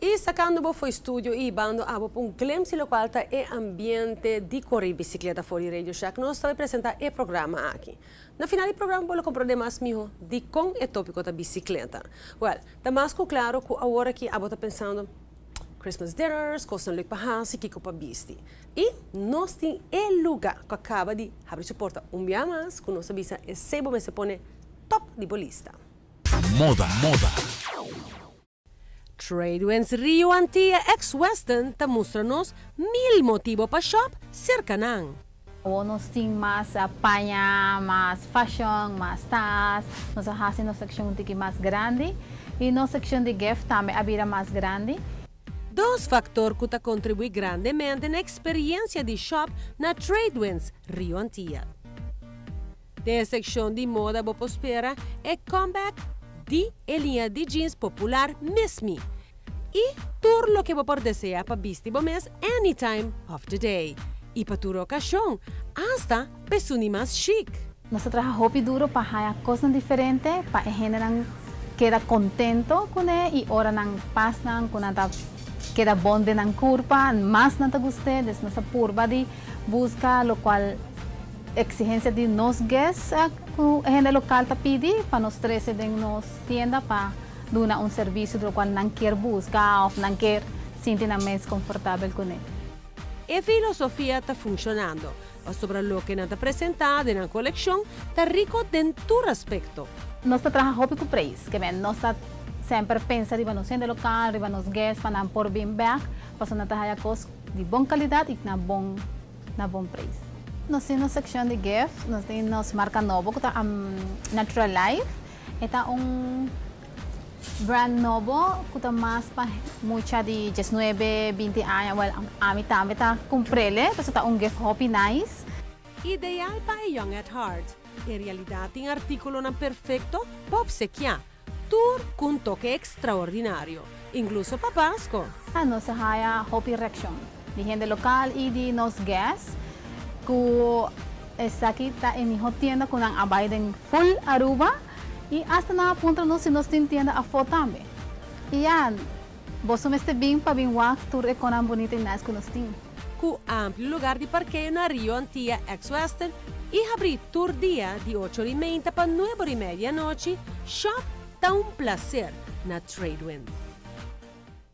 E sacando foi estúdio e bando abo um glimpse local tá e ambiente de correr bicicleta fora Radio Shack. Nós estamos apresentar e programa aqui. No final do programa, vou comprar mais mijo de com é tópico da bicicleta. Well, tá mais claro que agora que abo tá pensando Christmas dinners, coisa não para hansi, que para bisti. E nós tem e lugar que acaba de abrir suporta dia mais, que nós avisa e sebo me se pone top de bolista. Moda. Tradewinds Rio Antia ex-Western ta mostra-nos 1000 motivos para shop cerca nang. Nós temos mais panha, mais fashion, mais tas. Nós temos uma seção mais grande e na seção de gift também a mais grande. Dos fatores que ta contribuem grandemente na experiência de shop na Tradewinds Rio Antia. Da seção de moda boa espera é comeback de linha de jeans popular Miss Me. E tudo lo que você deseja para vestir mês anytime of the day. E para toda ocasião, hasta pessoas mais chic. Nós trabalhamos duro para fazer coisas diferentes, para a gente queda contento com ele e ora não passa, quando queda bom de não curva, mais não te gusta, des nossa curva de busca, lo qual exigência de nós guests, a gente local te pede para nós trazer de nos tienda para dar serviço do qual não quer buscar ou não quer sentir mais confortável com ele. A filosofia está funcionando, sobre o que está apresentado na coleção está rico em todo aspecto. Nós trabalhamos com preço, que nós sempre pensamos que nós somos local, que nós guests para não pôr bem back, para nós trabalhar coisas de boa qualidade e na bom preço. Nós temos uma seção de gift, nós temos marca nova, que é Natural Life. Esta é brand novo, que é mais para muita de 19, 20 anos. Well, a mim também está comprele, então é gift hobby nice. Ideal para young at heart. Em realidade, tem artículo na perfeito para obsequiar. Tour com um toque extraordinário, incluso para Pasco. Nós temos hobby reaction de gente local e de nos guests. Que esta aqui está em minha tienda com a Biden full Aruba e hasta na ponta nós temos tienda a foto também. E você me bem para vir walk tour com a bonita e nice que nós temos. Com amplo lugar de parqueio na Rio Antia ex-Western e abrir tour dia de 8h30 para 9h30 da noite, shop está um prazer na Tradewinds.